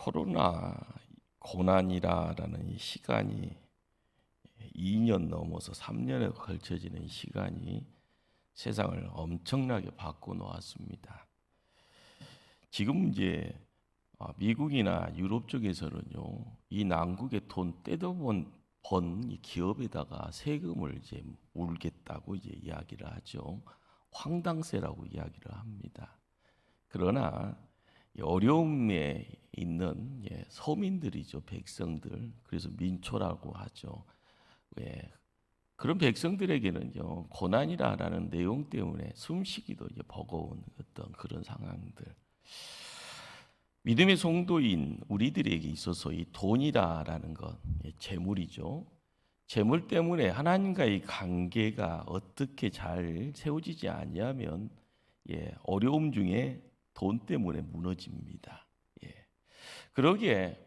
코로나 고난이라는 이 시간이 2년 넘어서 3년에 걸쳐지는 이 시간이 세상을 엄청나게 바꿔 놓았습니다. 지금 이제 미국이나 유럽 쪽에서는요, 이 난국의 돈 번 이 기업에다가 세금을 이제 물겠다고 이제 이야기를 하죠. 황당세라고 이야기를 합니다. 그러나 이 어려움에 있는 서민들이죠, 백성들. 그래서 민초라고 하죠. 왜 그런 백성들에게는요, 고난이라는 내용 때문에 숨쉬기도 이제 버거운 어떤 그런 상황들. 믿음의 성도인 우리들에게 있어서 이 돈이라는 것, 재물이죠. 재물 때문에 하나님과의 관계가 어떻게 잘 세워지지 않냐면 어려움 중에 돈 때문에 무너집니다. 그러기에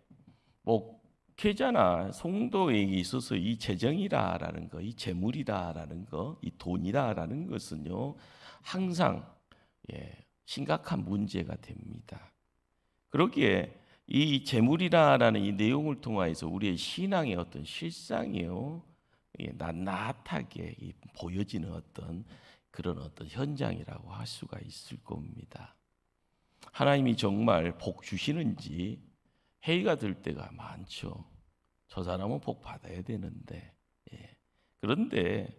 목회자나 성도에게 있어서 이 재정이라는 거, 이 재물이라는 거, 이 돈이라는 것은요 항상 심각한 문제가 됩니다. 그러기에 이 재물이라는 이 내용을 통하여서 우리의 신앙의 어떤 실상이요 낱낱하게 보여지는 어떤 그런 어떤 현장이라고 할 수가 있을 겁니다. 하나님이 정말 복 주시는지 회의가 들 때가 많죠. 저 사람은 복 받아야 되는데. 그런데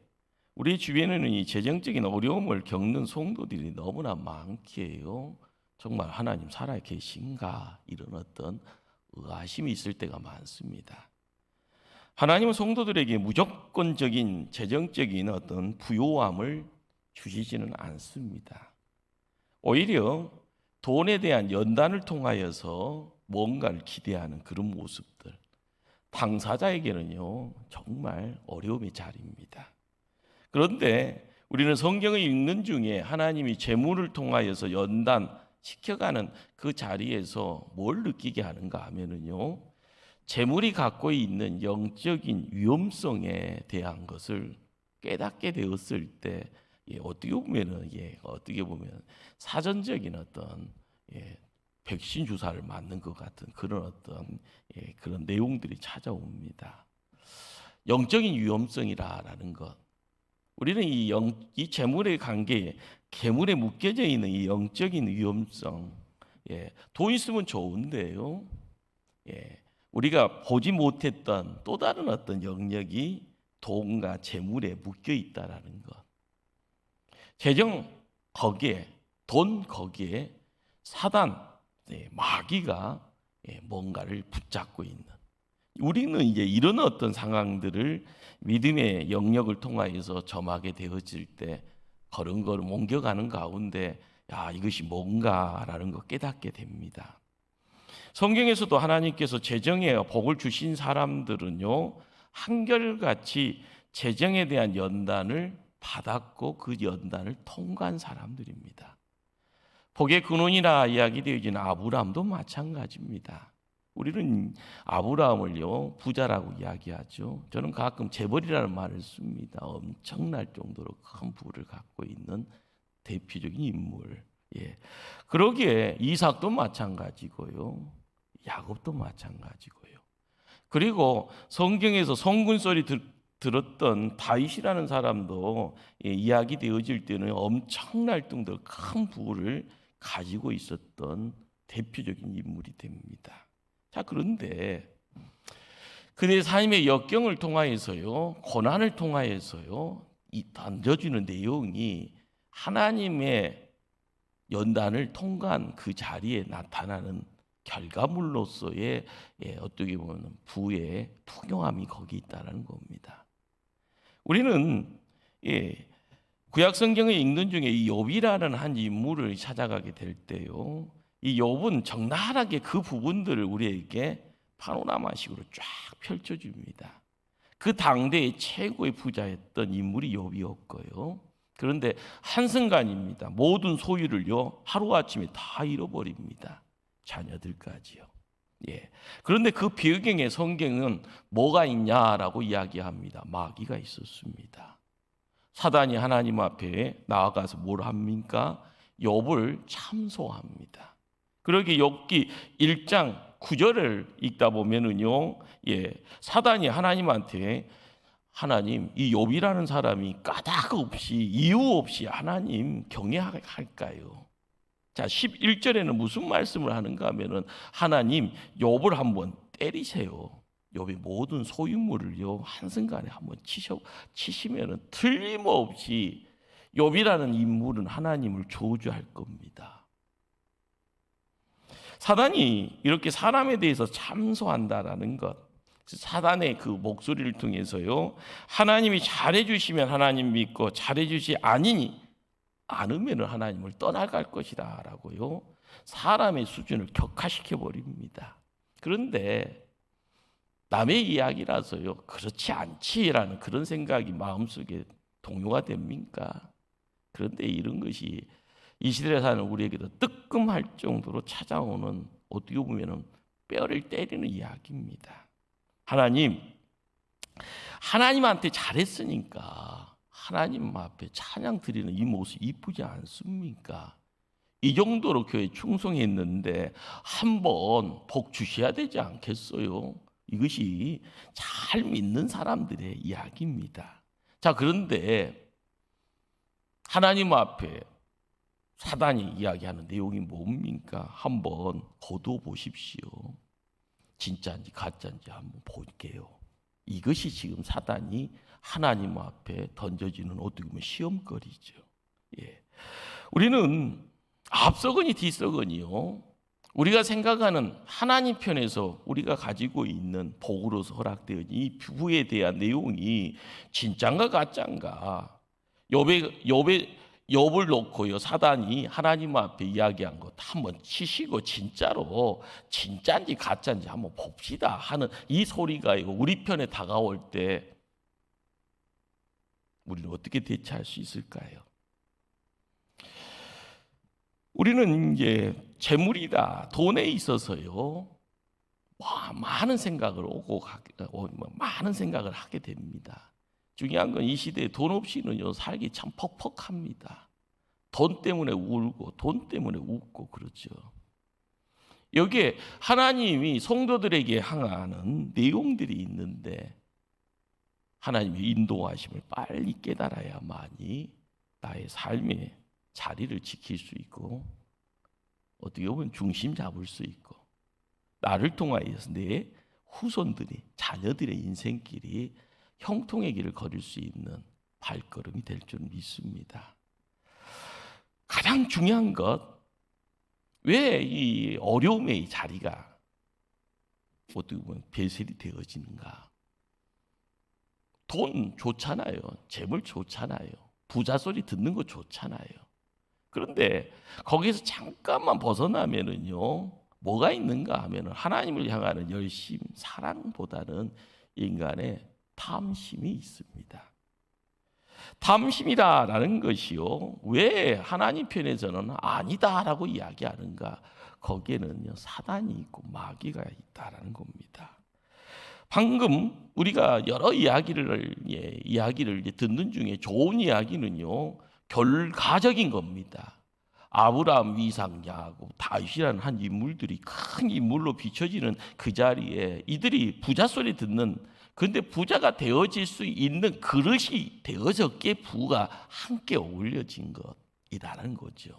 우리 주변에는 이 재정적인 어려움을 겪는 성도들이 너무나 많기에요. 정말 하나님 살아 계신가 이런 어떤 의아심이 있을 때가 많습니다. 하나님은 성도들에게 무조건적인 재정적인 어떤 부요함을 주시지는 않습니다. 오히려 돈에 대한 연단을 통하여서 뭔가를 기대하는 그런 모습들, 당사자에게는요 정말 어려움의 자리입니다. 그런데 우리는 성경을 읽는 중에 하나님이 재물을 통하여서 연단시켜가는 그 자리에서 뭘 느끼게 하는가 하면은요, 재물이 갖고 있는 영적인 위험성에 대한 것을 깨닫게 되었을 때 어떻게 보면 사전적인 어떤 백신 주사를 맞는 것 같은 그런 어떤 그런 내용들이 찾아옵니다. 영적인 위험성이라는 것. 우리는 이 재물의 관계에 재물에 묶여져 있는 이 영적인 위험성. 돈 있으면 좋은데요. 우리가 보지 못했던 또 다른 어떤 영역이 돈과 재물에 묶여 있다라는 것. 재정 거기에 돈 거기에 사단 마귀가 뭔가를 붙잡고 있는, 우리는 이제 이런 어떤 상황들을 믿음의 영역을 통하여서 점하게 되어질 때 걸음걸음 옮겨가는 가운데 이것이 뭔가라는 거 깨닫게 됩니다. 성경에서도 하나님께서 재정에 복을 주신 사람들은요 한결같이 재정에 대한 연단을 받았고 그 연단을 통과한 사람들입니다. 복의 근원이라 이야기되어지는 아브라함도 마찬가지입니다. 우리는 아브라함을요 부자라고 이야기하죠. 저는 가끔 재벌이라는 말을 씁니다. 엄청날 정도로 큰 부를 갖고 있는 대표적인 인물. 그러기에 이삭도 마찬가지고요, 야곱도 마찬가지고요. 그리고 성경에서 성군 소리 들었던 다윗이라는 사람도 이야기 되어질 때는 엄청날 정도로 큰 부를 가지고 있었던 대표적인 인물이 됩니다. 자, 그런데 그들의 삶의 역경을 통하여서요, 고난을 통하여서요, 이 던져주는 내용이 하나님의 연단을 통과한 그 자리에 나타나는 결과물로서의 어떻게 보면 부의 풍요함이 거기 있다는 겁니다. 우리는 구약 성경을 읽는 중에 이 욥이라는 한 인물을 찾아가게 될 때요, 이 욥은 적나라하게 그 부분들을 우리에게 파노라마식으로 쫙 펼쳐줍니다. 그 당대의 최고의 부자였던 인물이 욥이었고요. 그런데 한순간입니다. 모든 소유를요 하루아침에 다 잃어버립니다. 자녀들까지요. 그런데 그 배경에 성경은 뭐가 있냐라고 이야기합니다. 마귀가 있었습니다. 사단이 하나님 앞에 나아가서 뭘 합니까? 욥을 참소합니다. 그러기에 욥기 1장 9절을 읽다 보면은요, 사단이 하나님한테 하나님, 이 욥이라는 사람이 까닭 없이 이유 없이 하나님 경외할까요? 자, 11절에는 무슨 말씀을 하는가 하면은 하나님 욥을 한번 때리세요. 욥의 모든 소유물을요 한순간에 한번 치시면은 틀림없이 욥이라는 인물은 하나님을 저주할 겁니다. 사단이 이렇게 사람에 대해서 참소한다라는 것, 사단의 그 목소리를 통해서요 하나님이 잘해주시면 하나님 믿고 잘해주시 않으면 하나님을 떠나갈 것이다 라고요 사람의 수준을 격하시켜 버립니다. 그런데 남의 이야기라서요 그렇지 않지라는 그런 생각이 마음속에 동요가 됩니까? 그런데 이런 것이 이 시대에 사는 우리에게도 뜨끔할 정도로 찾아오는, 어떻게 보면 뼈를 때리는 이야기입니다. 하나님한테 잘했으니까 하나님 앞에 찬양 드리는 이 모습 이쁘지 않습니까? 이 정도로 교회에 충성했는데 한번 복 주셔야 되지 않겠어요? 이것이 잘 믿는 사람들의 이야기입니다. 자, 그런데 하나님 앞에 사단이 이야기하는 내용이 뭡니까? 한번 거두어 보십시오. 진짜인지 가짜인지 한번 볼게요. 이것이 지금 사단이 하나님 앞에 던져지는 어떻게 보면 시험거리죠. 우리는 앞서거니 뒤서거니요 우리가 생각하는 하나님 편에서 우리가 가지고 있는 복으로서 허락되어진 이 부에 대한 내용이 진짠가 가짠가, 욥을 놓고요 사단이 하나님 앞에 이야기한 것 한번 치시고 진짜로 진짜인지 가짜인지 한번 봅시다 하는 이 소리가 우리 편에 다가올 때 우리는 어떻게 대처할 수 있을까요? 우리는 이제 재물이다, 돈에 있어서요 많은 생각을 많은 생각을 하게 됩니다. 중요한 건 이 시대에 돈 없이는요 살기 참 퍽퍽합니다. 돈 때문에 울고 돈 때문에 웃고 그렇죠. 여기에 하나님이 성도들에게 향하는 내용들이 있는데 하나님의 인도하심을 빨리 깨달아야만이 나의 삶의 자리를 지킬 수 있고 어떻게 보면 중심 잡을 수 있고 나를 통하여서 내 후손들이, 자녀들의 인생길이 형통의 길을 걸을 수 있는 발걸음이 될 줄 믿습니다. 가장 중요한 것, 왜 이 어려움의 자리가 어떻게 보면 배설이 되어지는가? 돈 좋잖아요. 재물 좋잖아요. 부자 소리 듣는 거 좋잖아요. 그런데 거기서 잠깐만 벗어나면은요, 뭐가 있는가 하면은 하나님을 향하는 열심, 사랑보다는 인간의 탐심이 있습니다. 탐심이라는 것이요, 왜 하나님 편에서는 아니다라고 이야기하는가? 거기에는요 사단이 있고 마귀가 있다라는 겁니다. 방금 우리가 여러 이야기를 듣는 중에 좋은 이야기는요 결과적인 겁니다. 아브라함, 이삭, 야곱, 다윗이라는 한 인물들이 큰 인물로 비춰지는 그 자리에 이들이 부자 소리 듣는, 그런데 부자가 되어질 수 있는 그릇이 되어졌기에 부가 함께 어울려진 것이라는 거죠.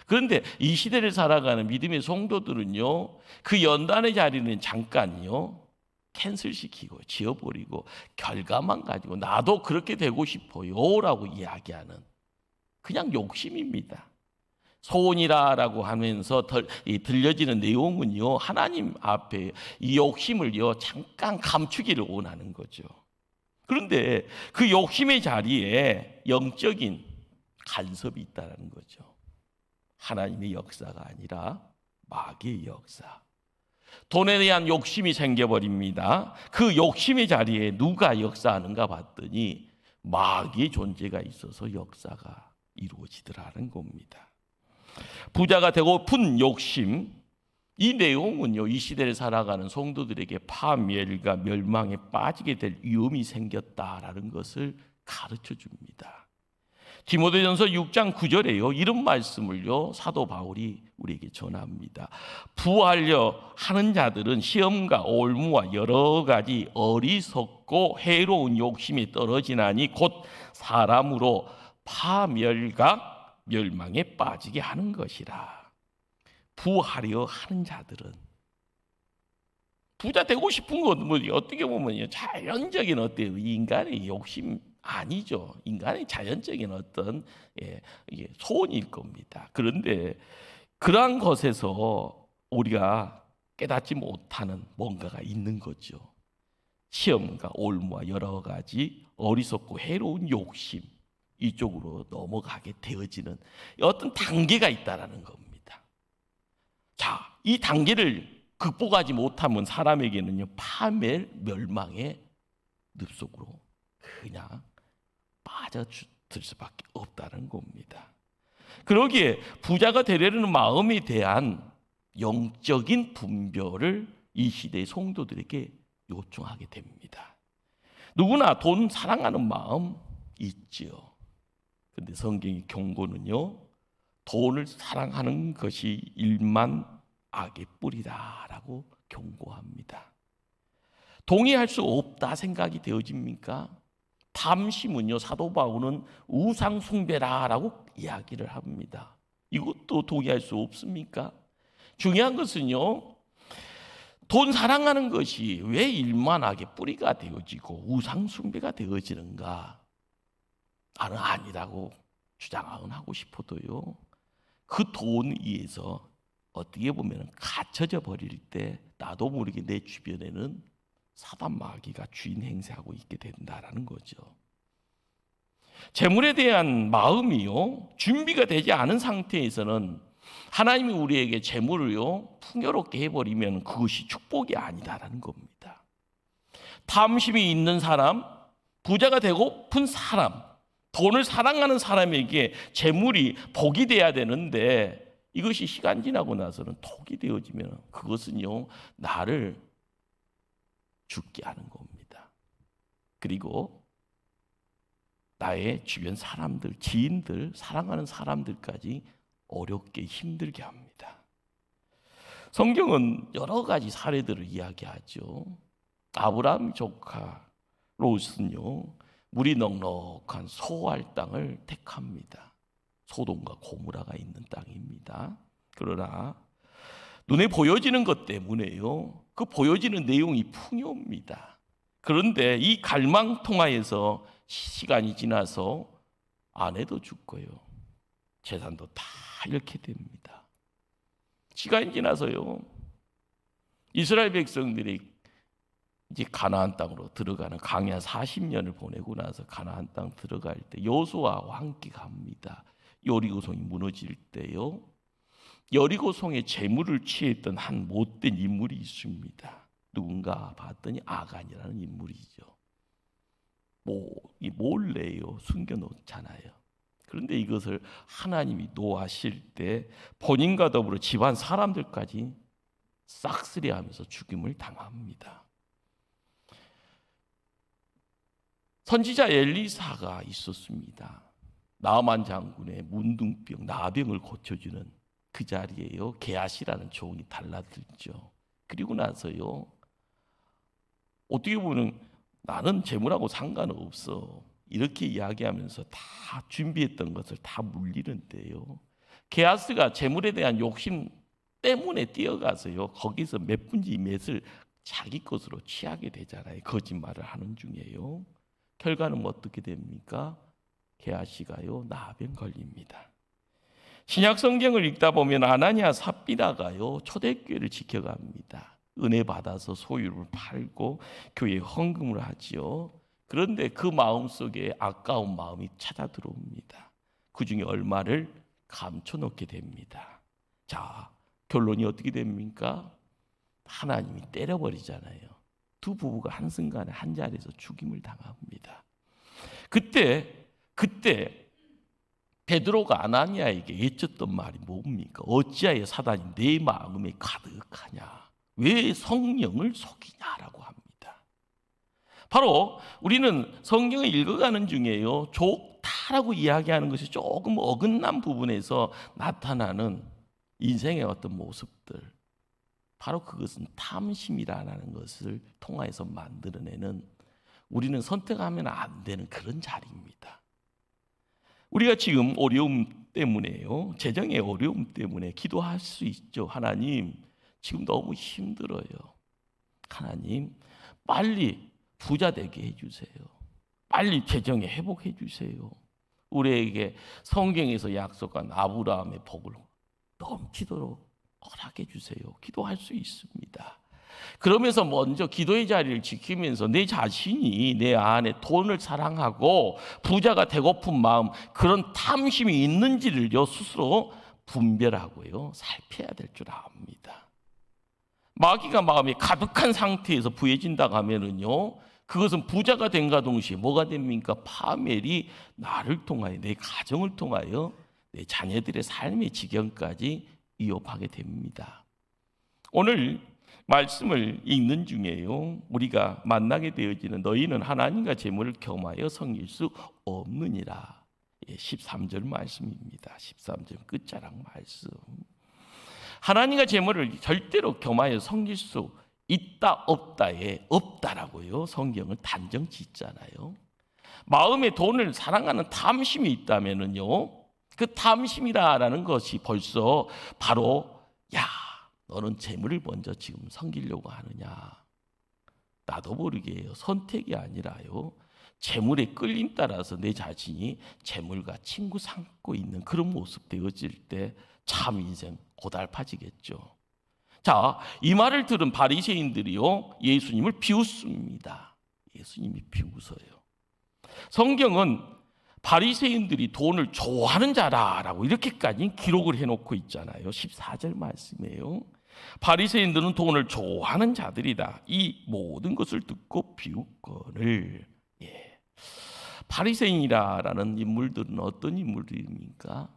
그런데 이 시대를 살아가는 믿음의 성도들은요 그 연단의 자리는 잠깐요 캔슬시키고 지워버리고 결과만 가지고 나도 그렇게 되고 싶어요 라고 이야기하는 그냥 욕심입니다. 소원이라고 하면서 들려지는 내용은요 하나님 앞에 이 욕심을요 잠깐 감추기를 원하는 거죠. 그런데 그 욕심의 자리에 영적인 간섭이 있다는 거죠. 하나님의 역사가 아니라 마귀의 역사. 돈에 대한 욕심이 생겨버립니다. 그 욕심의 자리에 누가 역사하는가 봤더니 마귀의 존재가 있어서 역사가 이루어지더라는 겁니다. 부자가 되고픈 욕심, 이 내용은요 이 시대를 살아가는 성도들에게 파멸과 멸망에 빠지게 될 위험이 생겼다라는 것을 가르쳐 줍니다. 디모데전서 6장 9절에요. 이런 말씀을요 사도 바울이 우리에게 전합니다. 부하려 하는 자들은 시험과 올무와 여러 가지 어리석고 해로운 욕심에 떨어지나니 곧 사람으로 파멸과 멸망에 빠지게 하는 것이라. 부하려 하는 자들은 부자 되고 싶은 건 뭐 어떻게 보면 자연적인 어때요? 인간의 욕심 아니죠. 인간의 자연적인 어떤 소원일 겁니다. 그런데 그러한 것에서 우리가 깨닫지 못하는 뭔가가 있는 거죠. 시험과 올무와 여러 가지 어리석고 해로운 욕심 이쪽으로 넘어가게 되어지는 어떤 단계가 있다라는 겁니다. 자, 이 단계를 극복하지 못하면 사람에게는요 파멸 멸망의 늪속으로 그냥 빠져들 수밖에 없다는 겁니다. 그러기에 부자가 되려는 마음에 대한 영적인 분별을 이 시대의 성도들에게 요청하게 됩니다. 누구나 돈 사랑하는 마음 있지요. 그런데 성경의 경고는요, 돈을 사랑하는 것이 일만 악의 뿌리다라고 경고합니다. 동의할 수 없다 생각이 되어집니까? 탐심은요, 사도 바울은 우상 숭배라라고 이야기를 합니다. 이것도 동의할 수 없습니까? 중요한 것은요, 돈 사랑하는 것이 왜 일만 악의 뿌리가 되어지고 우상 숭배가 되어지는가? 나는 아니라고 주장은 하고 싶어도요, 그 돈 위에서 어떻게 보면 갇혀져 버릴 때 나도 모르게 내 주변에는 사단 마귀가 주인 행세하고 있게 된다라는 거죠. 재물에 대한 마음이요 준비가 되지 않은 상태에서는 하나님이 우리에게 재물을요 풍요롭게 해버리면 그것이 축복이 아니다라는 겁니다. 탐심이 있는 사람, 부자가 되고픈 사람, 돈을 사랑하는 사람에게 재물이 복이 돼야 되는데 이것이 시간 지나고 나서는 독이 되어지면 그것은요 나를 죽게 하는 겁니다. 그리고 나의 주변 사람들, 지인들, 사랑하는 사람들까지 어렵게 힘들게 합니다. 성경은 여러 가지 사례들을 이야기하죠. 아브라함 조카 롯은요 물이 넉넉한 소알 땅을 택합니다. 소돔과 고모라가 있는 땅입니다. 그러나 눈에 보여지는 것 때문에요 그 보여지는 내용이 풍요입니다. 그런데 이 갈망통하에서 시간이 지나서 아내도 죽고요 재산도 다 잃게 됩니다. 시간이 지나서요 이스라엘 백성들이 이제 가나안 땅으로 들어가는 광야 40년을 보내고 나서 가나안 땅 들어갈 때 여호수아와 함께 갑니다. 여리고성이 무너질 때요 여리고성의 재물을 취했던 한 못된 인물이 있습니다. 누군가 봤더니 아간이라는 인물이죠. 몰래요 숨겨놓잖아요. 그런데 이것을 하나님이 노하실 때 본인과 더불어 집안 사람들까지 싹쓸이하면서 죽임을 당합니다. 선지자 엘리사가 있었습니다. 나아만 장군의 문둥병, 나병을 고쳐주는 그 자리에요 게하시라는 종이 달라들죠. 그리고 나서요 어떻게 보면 나는 재물하고 상관없어 이렇게 이야기하면서 다 준비했던 것을 다 물리는데요 게하스가 재물에 대한 욕심 때문에 뛰어가서요 거기서 몇 분지 몇을 자기 것으로 취하게 되잖아요. 거짓말을 하는 중에요. 결과는 어떻게 됩니까? 게하시가요 나병 걸립니다. 신약 성경을 읽다 보면 아나니아 삽비라가요 초대교회를 지켜갑니다. 은혜 받아서 소유를 팔고 교회에 헌금을 하지요. 그런데 그 마음속에 아까운 마음이 찾아 들어옵니다. 그 중에 얼마를 감춰놓게 됩니다. 자, 결론이 어떻게 됩니까? 하나님이 때려버리잖아요. 두 부부가 한순간에 한 자리에서 죽임을 당합니다. 그때 베드로가 아나니아에게 외쳤던 말이 뭡니까? 어찌하여 사단이 내 마음에 가득하냐? 왜 성령을 속이냐라고 합니다. 바로 우리는 성경을 읽어가는 중에요 족탈 부자라고 이야기하는 것이 조금 어긋난 부분에서 나타나는 인생의 어떤 모습들, 바로 그것은 탐심이라는 것을 통하여서 만들어내는, 우리는 선택하면 안 되는 그런 자리입니다. 우리가 지금 어려움 때문에요, 재정의 어려움 때문에 기도할 수 있죠. 하나님, 지금 너무 힘들어요. 하나님, 빨리 부자 되게 해주세요. 빨리 재정에 회복해 주세요. 우리에게 성경에서 약속한 아브라함의 복을 넘치도록 허락해 주세요. 기도할 수 있습니다. 그러면서 먼저 기도의 자리를 지키면서 내 자신이 내 안에 돈을 사랑하고 부자가 되고픈 마음, 그런 탐심이 있는지를요 스스로 분별하고요 살펴야 될 줄 압니다. 마귀가 마음이 가득한 상태에서 부해진다고 하면은요, 그것은 부자가 된가 동시에 뭐가 됩니까? 파멸이 나를 통하여, 내 가정을 통하여 내 자녀들의 삶의 지경까지 위협하게 됩니다. 오늘 말씀을 읽는 중에요, 우리가 만나게 되어지는 너희는 하나님과 재물을 겸하여 섬길 수 없느니라. 13절 말씀입니다. 13절 끝자락 말씀. 하나님과 재물을 절대로 겸하여 섬길 수 있다 없다에 없다라고요 성경을 단정 짓잖아요. 마음에 돈을 사랑하는 탐심이 있다면은요, 그 탐심이라는 것이 벌써 바로, 야, 너는 재물을 먼저 지금 섬기려고 하느냐. 나도 모르게 선택이 아니라요, 재물의 끌림 따라서 내 자신이 재물과 친구 삼고 있는 그런 모습 되어질 때 참 인생 고달파지겠죠. 자, 이 말을 들은 바리새인들이요 예수님을 비웃습니다. 예수님이 비웃어요. 성경은 바리새인들이 돈을 좋아하는 자라라고 이렇게까지 기록을 해놓고 있잖아요. 14절 말씀이에요. 바리새인들은 돈을 좋아하는 자들이다. 이 모든 것을 듣고 비웃거늘. 바리새인이라는 인물들은 어떤 인물들입니까?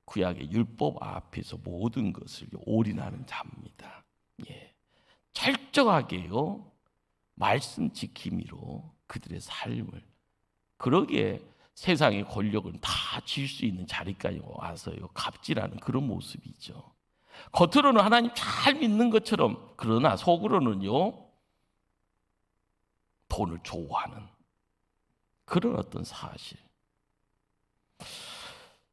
구약의 율법 앞에서 모든 것을 올인하는 자입니다. 철저하게요 말씀 지킴이로 그들의 삶을, 그러기에 세상의 권력은 다 질 수 있는 자리까지 와서요 갑질하는 그런 모습이죠. 겉으로는 하나님 잘 믿는 것처럼, 그러나 속으로는요 돈을 좋아하는 그런 어떤 사실.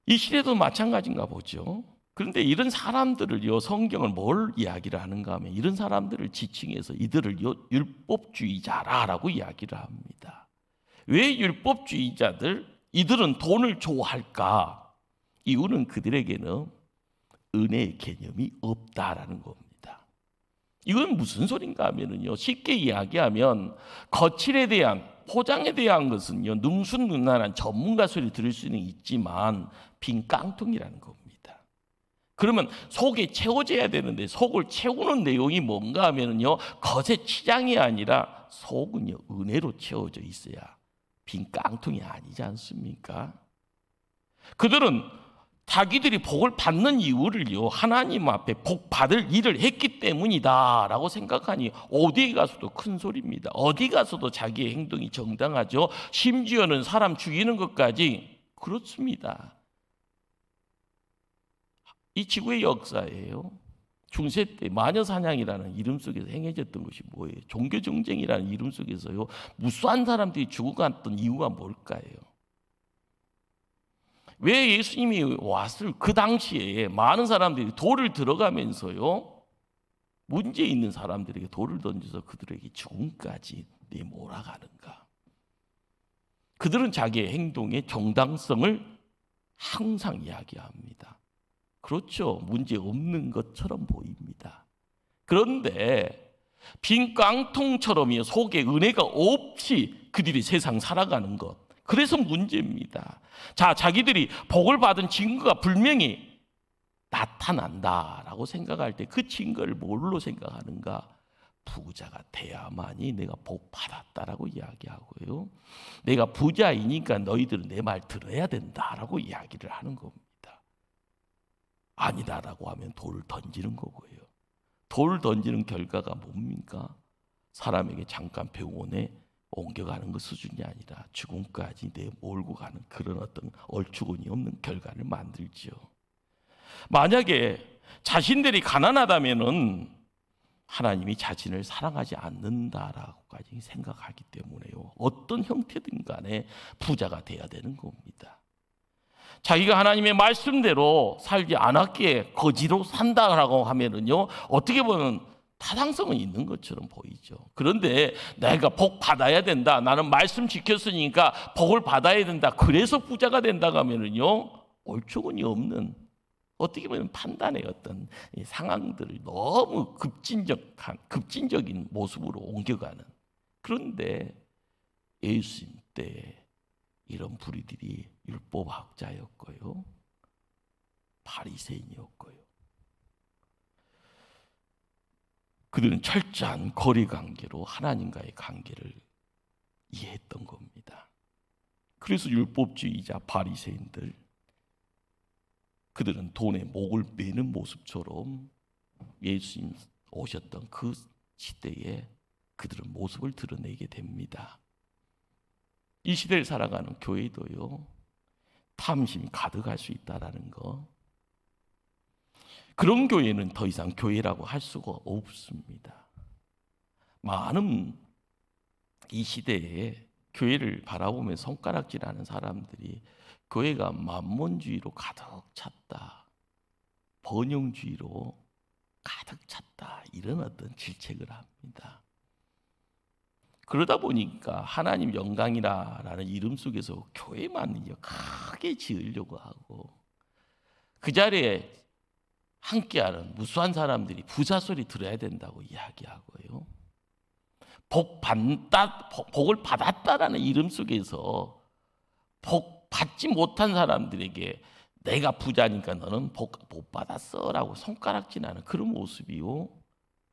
이 시대도 마찬가지인가 보죠. 그런데 이런 사람들을요 성경은 뭘 이야기를 하는가 하면, 이런 사람들을 지칭해서 이들을 율법주의자라고 이야기를 합니다. 왜 율법주의자들, 이들은 돈을 좋아할까? 이유는 그들에게는 은혜의 개념이 없다라는 겁니다. 이건 무슨 소린가 하면요, 쉽게 이야기하면 거칠에 대한, 포장에 대한 것은요 능수능란한 전문가 소리 들을 수는 있지만 빈 깡통이라는 겁니다. 그러면 속이 채워져야 되는데 속을 채우는 내용이 뭔가 하면요 겉의 치장이 아니라 속은요 은혜로 채워져 있어야 빈 깡통이 아니지 않습니까? 그들은 자기들이 복을 받는 이유를요 하나님 앞에 복 받을 일을 했기 때문이다라고 생각하니 어디 가서도 큰 소리입니다. 어디 가서도 자기의 행동이 정당하죠. 심지어는 사람 죽이는 것까지 그렇습니다. 이 지구의 역사예요. 중세 때 마녀사냥이라는 이름 속에서 행해졌던 것이 뭐예요? 종교정쟁이라는 이름 속에서요 무수한 사람들이 죽어갔던 이유가 뭘까요? 왜 예수님이 왔을 그 당시에 많은 사람들이 돌을 들어가면서요 문제 있는 사람들에게 돌을 던져서 그들에게 죽음까지 내몰아가는가? 그들은 자기의 행동의 정당성을 항상 이야기합니다. 그렇죠, 문제 없는 것처럼 보입니다. 그런데 빈 깡통처럼요 속에 은혜가 없이 그들이 세상 살아가는 것, 그래서 문제입니다. 자, 자기들이 복을 받은 증거가 분명히 나타난다라고 생각할 때 그 증거를 뭘로 생각하는가? 부자가 돼야만이 내가 복 받았다라고 이야기하고요, 내가 부자이니까 너희들은 내 말 들어야 된다라고 이야기를 하는 겁니다. 아니다라고 하면 돌을 던지는 거고요. 돌을 던지는 결과가 뭡니까? 사람에게 잠깐 병원에 옮겨가는 것 수준이 아니라 죽음까지 내몰고 가는 그런 어떤 얼추근이 없는 결과를 만들죠. 만약에 자신들이 가난하다면은 하나님이 자신을 사랑하지 않는다라고까지 생각하기 때문에요. 어떤 형태든 간에 부자가 돼야 되는 겁니다. 자기가 하나님의 말씀대로 살지 않았기에 거지로 산다라고 하면은요, 어떻게 보면 타당성은 있는 것처럼 보이죠. 그런데 내가 복 받아야 된다. 나는 말씀 지켰으니까 복을 받아야 된다. 그래서 부자가 된다고 하면은요, 얼추근이 없는 어떻게 보면 판단의 어떤 상황들을 너무 급진적인 모습으로 옮겨가는. 그런데 예수님 때 이런 부리들이 율법학자였고요, 바리새인이었고요. 그들은 철저한 거리관계로 하나님과의 관계를 이해했던 겁니다. 그래서 율법주의자 바리새인들, 그들은 돈에 목을 매는 모습처럼 예수님 오셨던 그 시대에 그들은 모습을 드러내게 됩니다. 이 시대를 살아가는 교회도요, 탐심이 가득할 수 있다라는 거. 그런 교회는 더 이상 교회라고 할 수가 없습니다. 많은 이 시대에 교회를 바라보며 손가락질하는 사람들이 교회가 만몬주의로 가득 찼다, 번영주의로 가득 찼다, 이런 어떤 질책을 합니다. 그러다 보니까 하나님 영광이라는 이름 속에서 교회만 크게 지으려고 하고, 그 자리에 함께하는 무수한 사람들이 부자 소리 들어야 된다고 이야기하고요, 복을 받았다라는 이름 속에서 복 받지 못한 사람들에게 내가 부자니까 너는 복 못 받았어라고 손가락질하는 그런 모습이요,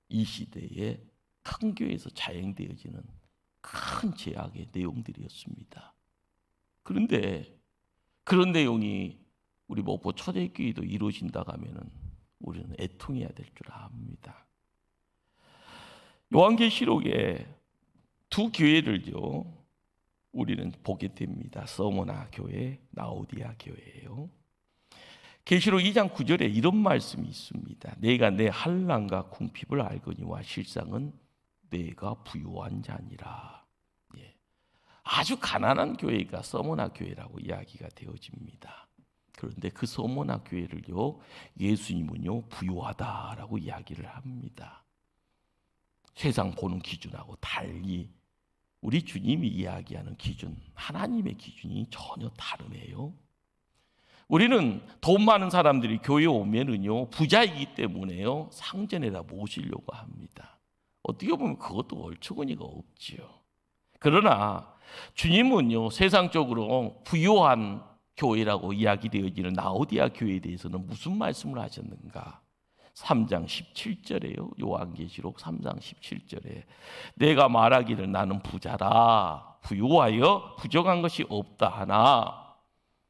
이 시대에 큰 교회에서 자행되어지는 큰 죄악의 내용들이었습니다. 그런데 그런 내용이 우리 목포 초대교회도 이루어진다고 하면은 우리는 애통해야 될 줄 압니다. 요한계시록에 두 교회를요 우리는 보게 됩니다. 서모나 교회, 라오디아 교회예요. 계시록 2장 9절에 이런 말씀이 있습니다. 내가 내 환난과 궁핍을 알거니와 실상은 내가 부유한 자니라. 아주 가난한 교회가 서모나 교회라고 이야기가 되어집니다. 그런데 그 서모나 교회를요 예수님은요 부유하다라고 이야기를 합니다. 세상 보는 기준하고 달리 우리 주님이 이야기하는 기준, 하나님의 기준이 전혀 다르네요. 우리는 돈 많은 사람들이 교회에 오면은요 부자이기 때문에요 상전에다 모시려고 합니다. 어떻게 보면 그것도 얼추근이가 없지요. 그러나 주님은요 세상적으로 부유한 교회라고 이야기되어지는 라오디아 교회에 대해서는 무슨 말씀을 하셨는가? 3장 17절에요. 요한계시록 3장 17절에 내가 말하기를 나는 부자라 부유하여 부족한 것이 없다 하나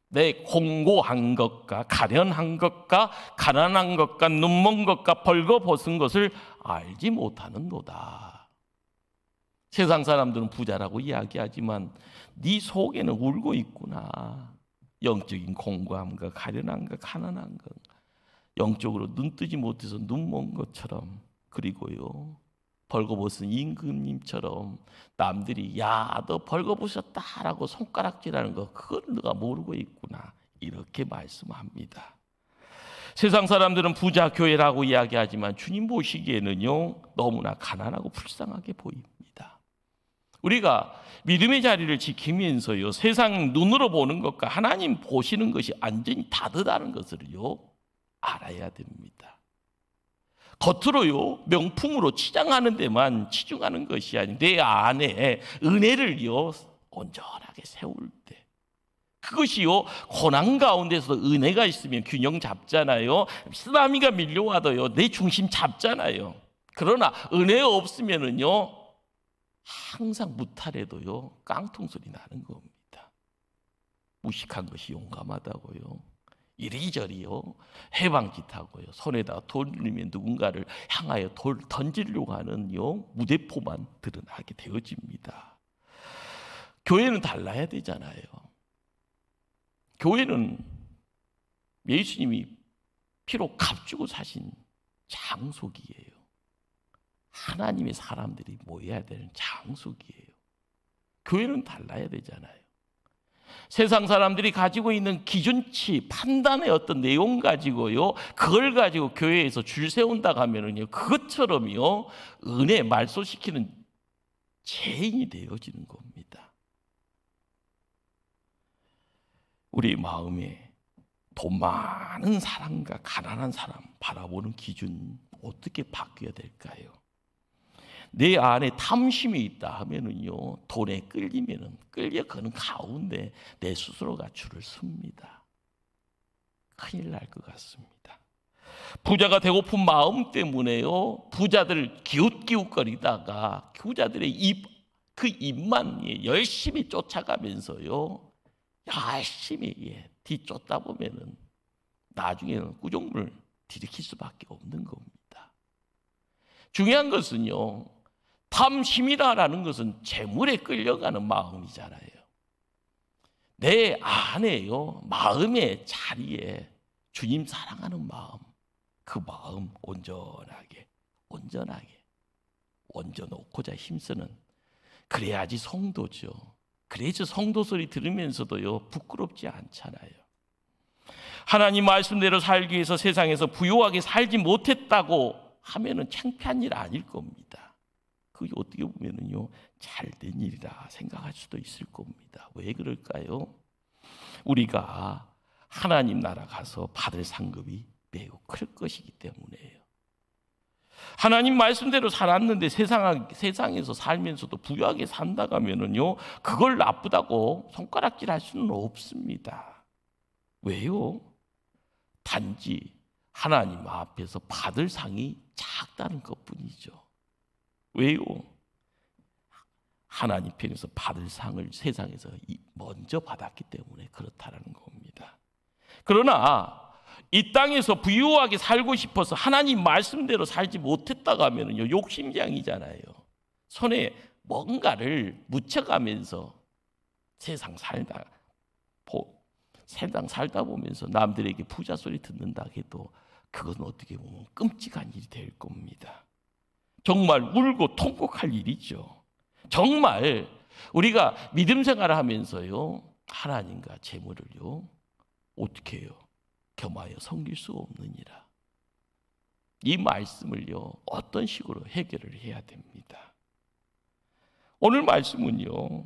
내 공고한 것과 가련한 것과 가난한 것과 눈먼 것과 벌거벗은 것을 알지 못하는도다. 세상 사람들은 부자라고 이야기하지만 네 속에는 울고 있구나. 영적인 공고함과 가련함과 가난한 것, 영적으로 눈 뜨지 못해서 눈먼 것처럼, 그리고요 벌거벗은 임금님처럼 남들이 야 너 벌거벗었다라고 손가락질하는 거 그걸 너가 모르고 있구나, 이렇게 말씀합니다. 세상 사람들은 부자 교회라고 이야기하지만 주님 보시기에는요 너무나 가난하고 불쌍하게 보입니다. 우리가 믿음의 자리를 지키면서요 세상 눈으로 보는 것과 하나님 보시는 것이 완전히 다르다는 것을요 알아야 됩니다. 겉으로요 명품으로 치장하는 데만 치중하는 것이 아닌 내 안에 은혜를요 온전하게 세울 때, 그것이요 고난 가운데서 은혜가 있으면 균형 잡잖아요. 쓰나미가 밀려와도요 내 중심 잡잖아요. 그러나 은혜 없으면은요 항상 무탈해도요 깡통 소리 나는 겁니다. 무식한 것이 용감하다고요, 이리저리요 해방짓하고요 손에다 돌리면 누군가를 향하여 돌 던지려고 하는요 무대포만 드러나게 되어집니다. 교회는 달라야 되잖아요. 교회는 예수님이 피로 값주고 사신 장소기예요. 하나님의 사람들이 모여야 되는 장소기예요. 교회는 달라야 되잖아요. 세상 사람들이 가지고 있는 기준치, 판단의 어떤 내용 가지고요, 그걸 가지고 교회에서 줄 세운다고 하면은요, 그것처럼요, 은혜 말소시키는 죄인이 되어지는 겁니다. 우리 마음에 돈 많은 사람과 가난한 사람 바라보는 기준 어떻게 바뀌어야 될까요? 내 안에 탐심이 있다 하면은요, 돈에 끌리면은 끌려가는 가운데 내 스스로가 줄을 섭니다. 큰일 날 것 같습니다. 부자가 되고픈 마음 때문에요, 부자들 기웃기웃거리다가 부자들의 그 입만 열심히 쫓아가면서요, 열심히 뒤쫓다 보면은 나중에는 꾸중물 들이킬 수밖에 없는 겁니다. 중요한 것은요, 탐심이라는 것은 재물에 끌려가는 마음이잖아요. 내 안에요, 마음의 자리에 주님 사랑하는 마음, 그 마음 온전하게 얹어놓고자 힘쓰는, 그래야지 성도죠. 그래서 성도 소리 들으면서도요, 부끄럽지 않잖아요. 하나님 말씀대로 살기 위해서 세상에서 부유하게 살지 못했다고 하면은 창피한 일 아닐 겁니다. 그게 어떻게 보면은요, 잘된 일이라 생각할 수도 있을 겁니다. 왜 그럴까요? 우리가 하나님 나라 가서 받을 상급이 매우 클 것이기 때문에요. 하나님 말씀대로 살았는데 세상에서 살면서도 부유하게 산다고 하면은요, 그걸 나쁘다고 손가락질 할 수는 없습니다. 왜요? 단지 하나님 앞에서 받을 상이 작다는 것뿐이죠. 왜요? 하나님 편에서 받을 상을 세상에서 먼저 받았기 때문에 그렇다는 겁니다. 그러나 이 땅에서 부유하게 살고 싶어서 하나님 말씀대로 살지 못했다고 하면요, 욕심장이잖아요. 손에 뭔가를 묻혀가면서 세상 살다 보면서 남들에게 부자 소리 듣는다 해도 그건 어떻게 보면 끔찍한 일이 될 겁니다. 정말 울고 통곡할 일이죠. 정말 우리가 믿음 생활을 하면서요, 하나님과 재물을요, 어떻게 해요? 겸하여 섬길 수 없느니라. 이 말씀을요, 어떤 식으로 해결을 해야 됩니다. 오늘 말씀은요,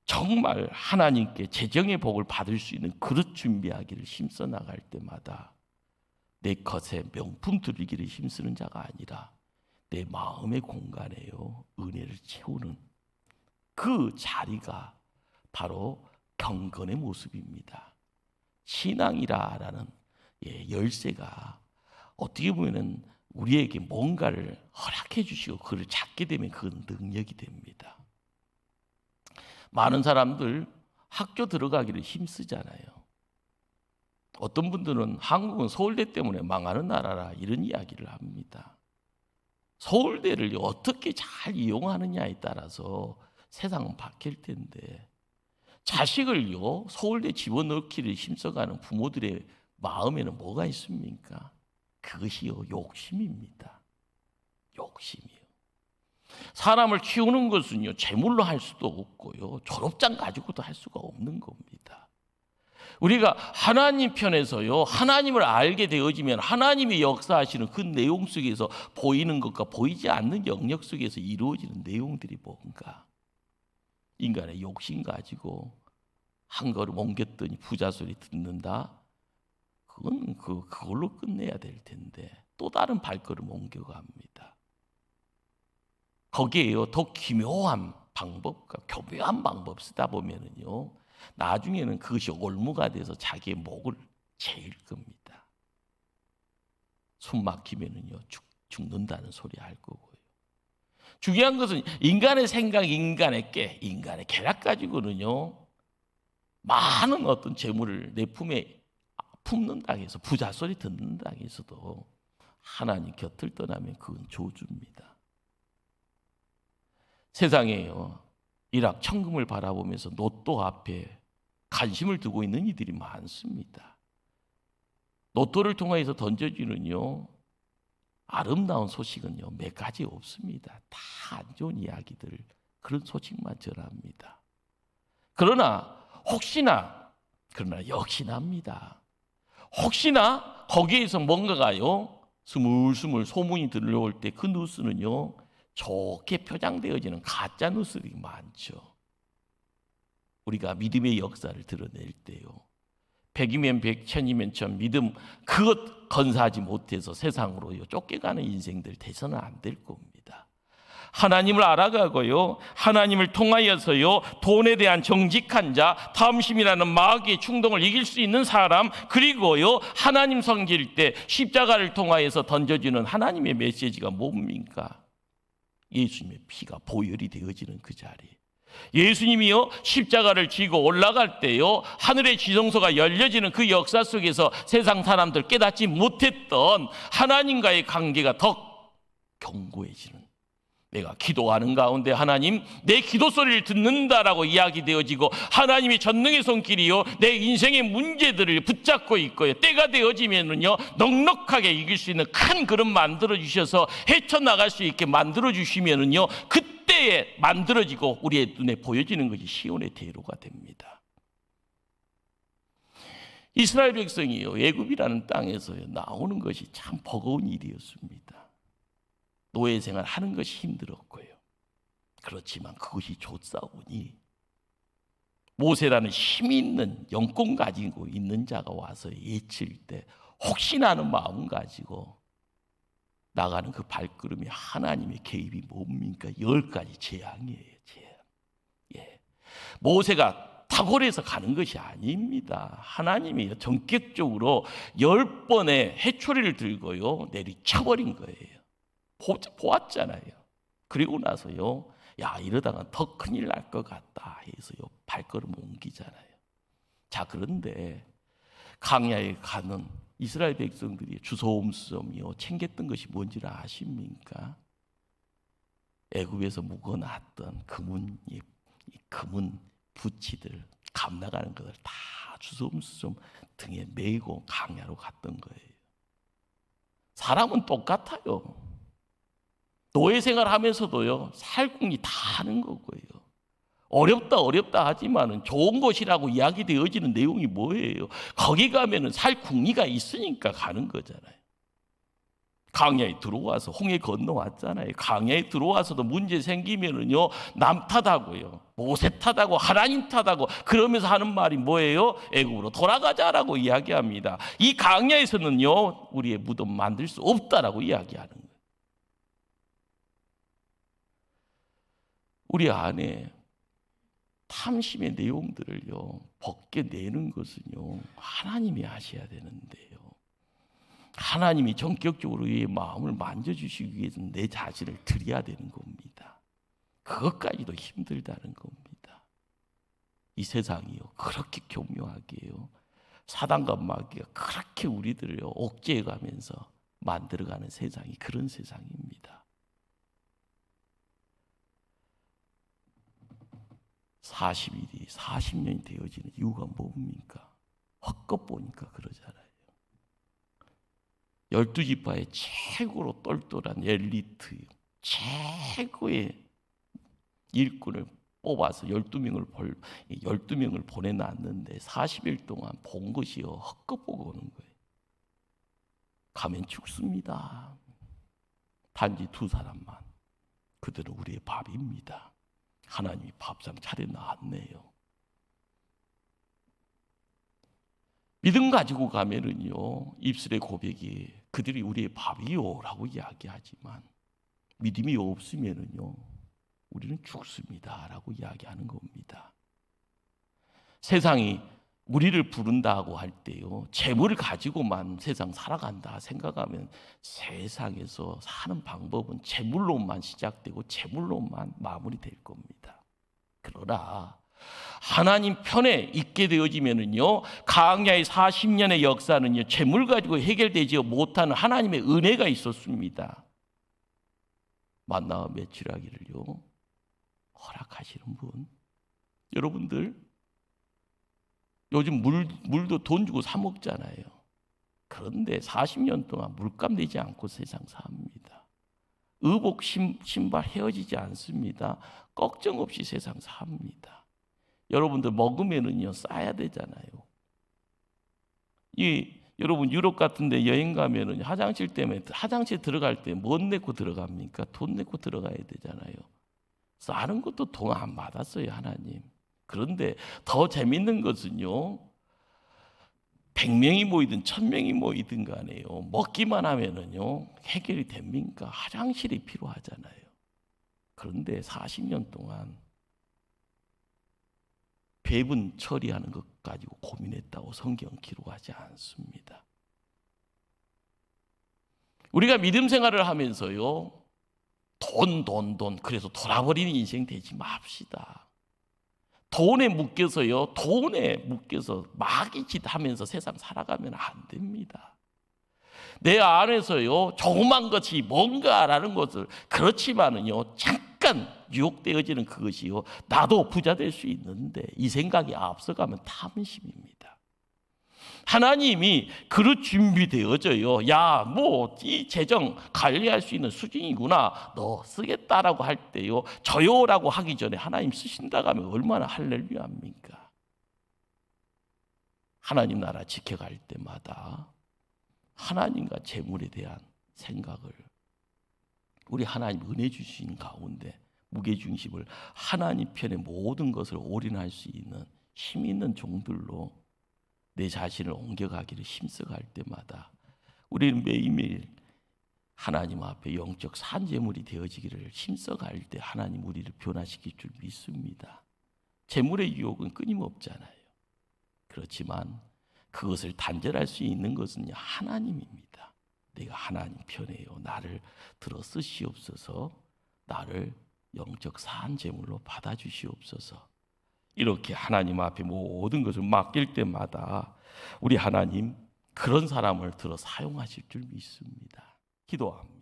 정말 하나님께 재정의 복을 받을 수 있는 그릇 준비하기를 힘써 나갈 때마다 내 것에 명품 들이기를 힘쓰는 자가 아니라 내 마음의 공간에요, 은혜를 채우는 그 자리가 바로 경건의 모습입니다. 신앙이라는 열쇠가 어떻게 보면 우리에게 뭔가를 허락해 주시고 그를 찾게 되면 그건 능력이 됩니다. 많은 사람들 학교 들어가기를 힘쓰잖아요. 어떤 분들은 한국은 서울대 때문에 망하는 나라라 이런 이야기를 합니다. 서울대를 어떻게 잘 이용하느냐에 따라서 세상은 바뀔 텐데, 자식을요 서울대 집어넣기를 힘써가는 부모들의 마음에는 뭐가 있습니까? 그것이요 욕심입니다. 욕심이요. 사람을 키우는 것은요 재물로 할 수도 없고요, 졸업장 가지고도 할 수가 없는 겁니다. 우리가 하나님 편에서요, 하나님을 알게 되어지면 하나님이 역사하시는 그 내용 속에서 보이는 것과 보이지 않는 영역 속에서 이루어지는 내용들이 뭔가, 인간의 욕심 가지고 한 걸음 옮겼더니 부자 소리 듣는다, 그건 그걸로 끝내야 될 텐데 또 다른 발걸음 옮겨갑니다. 거기에요 더 기묘한 방법과 교묘한 방법 쓰다 보면은요, 나중에는 그것이 올무가 돼서 자기의 목을 재일 겁니다. 숨 막히면은요 죽는다는 소리 할 거고요. 중요한 것은 인간의 생각, 인간의 계략 가지고는요, 많은 어떤 재물을 내 품에 품는다 해서, 부자 소리 듣는다 해서도 하나님 곁을 떠나면 그건 저주입니다. 세상에요, 일확천금을 바라보면서 로또 앞에 관심을 두고 있는 이들이 많습니다. 로또를 통해서 던져주는요 아름다운 소식은요 몇 가지 없습니다. 다 안 좋은 이야기들, 그런 소식만 전합니다. 그러나 역시나입니다. 혹시나 거기에서 뭔가가요 스물스물 소문이 들려올 때 그 뉴스는요 좋게 표장되어지는 가짜 뉴스들이 많죠. 우리가 믿음의 역사를 드러낼 때요 100이면 100, 1000이면 1000 믿음 그것 건사하지 못해서 세상으로 쫓겨가는 인생들 돼서는 안 될 겁니다. 하나님을 알아가고요 하나님을 통하여서요 돈에 대한 정직한 자, 탐심이라는 마귀의 충동을 이길 수 있는 사람, 그리고요 하나님 섬길 때 십자가를 통하여서 던져주는 하나님의 메시지가 뭡니까? 예수님의 피가 보혈이 되어지는 그 자리. 예수님이요 십자가를 지고 올라갈 때요 하늘의 지성소가 열려지는 그 역사 속에서 세상 사람들 깨닫지 못했던 하나님과의 관계가 더 견고해지는, 내가 기도하는 가운데 하나님 내 기도 소리를 듣는다라고 이야기되어지고 하나님이 전능의 손길이요 내 인생의 문제들을 붙잡고 있고요 때가 되어지면은요 넉넉하게 이길 수 있는 큰 그릇 만들어 주셔서 헤쳐나갈 수 있게 만들어 주시면은요 그때에 만들어지고 우리의 눈에 보여지는 것이 시온의 대로가 됩니다. 이스라엘 백성이요 애굽이라는 땅에서 나오는 것이 참 버거운 일이었습니다. 노예 생활 하는 것이 힘들었고요. 그렇지만 그것이 좋사오니 모세라는 힘이 있는 영권 가지고 있는 자가 와서 예칠 때 혹시나 하는 마음 가지고 나가는 그 발걸음이 하나님의 개입이 뭡니까? 10가지 재앙이에요. 재앙. 예. 모세가 탁월해서 가는 것이 아닙니다. 하나님이 전격적으로 10번의 해초리를 들고요 내리쳐버린 거예요. 보았잖아요. 그리고 나서요 야 이러다가 더 큰일 날 것 같다 해서요 발걸음 옮기잖아요. 자 그런데 광야에 가는 이스라엘 백성들이 주섬주섬이요 챙겼던 것이 뭔지를 아십니까? 애굽에서 묵어놨던 금은 부치들 감나가는 것을 다 주섬주섬 등에 메고 광야로 갔던 거예요. 사람은 똑같아요. 노예 생활하면서도요 살궁리 다 하는 거고요. 어렵다 하지만은 좋은 곳이라고 이야기되어지는 내용이 뭐예요? 거기 가면은 살궁리가 있으니까 가는 거잖아요. 광야에 들어와서 홍해 건너왔잖아요. 광야에 들어와서도 문제 생기면은요 남 탓하고요 모세 탓하고 하나님 탓하고 그러면서 하는 말이 뭐예요? 애굽으로 돌아가자라고 이야기합니다. 이 광야에서는요 우리의 무덤 만들 수 없다라고 이야기하는 거예요. 우리 안에 탐심의 내용들을요 벗겨내는 것은요 하나님이 하셔야 되는데요 하나님이 전격적으로 우리의 마음을 만져주시기 위해서는 내 자신을 드려야 되는 겁니다. 그것까지도 힘들다는 겁니다. 이 세상이요 그렇게 교묘하게요 사단과 마귀가 그렇게 우리들을 억제해가면서 만들어가는 세상이 그런 세상입니다. 40일이 40년이 되어지는 이유가 뭡니까? 헛것 보니까 그러잖아요. 12지파의 최고로 똘똘한 엘리트, 최고의 일꾼을 뽑아서 12명을 보내놨는데 40일 동안 본 것이요 헛것 보고 오는 거예요. 가면 죽습니다. 단지 2사람만. 그들은 우리의 밥입니다. 하나님이 밥상 차려놨네요. 믿음 가지고 가면은요 입술의 고백이 그들이 우리의 밥이요라고 이야기하지만 믿음이 없으면은요 우리는 죽습니다라고 이야기하는 겁니다. 세상이 우리를 부른다고 할 때요 재물을 가지고만 세상 살아간다 생각하면 세상에서 사는 방법은 재물로만 시작되고 재물로만 마무리될 겁니다. 그러나 하나님 편에 있게 되어지면은요 광야의 40년의 역사는요 재물 가지고 해결되지 못하는 하나님의 은혜가 있었습니다. 만나와 메추라기를요 허락하시는 분. 여러분들 요즘 물도 돈 주고 사 먹잖아요. 그런데 40년 동안 물값 내지 않고 세상 삽니다. 의복 신발 헤어지지 않습니다. 걱정 없이 세상 삽니다. 여러분들 먹으면은요 싸야 되잖아요. 여러분 유럽 같은 데 여행 가면은 화장실 때문에 화장실 들어갈 때 못 내고 들어갑니까? 돈 내고 들어가야 되잖아요. 싸는 것도 돈 안 받았어요, 하나님. 그런데 더 재밌는 것은요. 100명이 모이든 1000명이 모이든 간에요. 먹기만 하면은요. 해결이 됩니까? 화장실이 필요하잖아요. 그런데 40년 동안 배분 처리하는 것 가지고 고민했다고 성경 기록하지 않습니다. 우리가 믿음 생활을 하면서요. 돈 그래서 돌아버리는 인생 되지 맙시다. 돈에 묶여서요. 돈에 묶여서 마귀짓 하면서 세상 살아가면 안 됩니다. 내 안에서요. 조그만 것이 뭔가라는 것을 그렇지만은요. 잠깐 유혹되어지는 그것이요. 나도 부자 될 수 있는데 이 생각이 앞서가면 탐심입니다. 하나님이 그릇 준비되어져요. 야, 뭐 이 재정 관리할 수 있는 수준이구나. 너 쓰겠다라고 할 때요. 저요라고 하기 전에 하나님 쓰신다고 하면 얼마나 할렐루야입니까? 하나님 나라 지켜갈 때마다 하나님과 재물에 대한 생각을 우리 하나님 은혜 주신 가운데 무게중심을 하나님 편의 모든 것을 올인할 수 있는 힘 있는 종들로 내 자신을 옮겨가기를 힘써갈 때마다 우리는 매일매일 하나님 앞에 영적 산재물이 되어지기를 힘써갈 때 하나님 우리를 변화시킬 줄 믿습니다. 재물의 유혹은 끊임없잖아요. 그렇지만 그것을 단절할 수 있는 것은 하나님입니다. 내가 하나님 편에요. 나를 들어 쓰시옵소서. 나를 영적 산재물로 받아주시옵소서. 이렇게 하나님 앞에 모든 것을 맡길 때마다 우리 하나님 그런 사람을 들어 사용하실 줄 믿습니다. 기도합니다.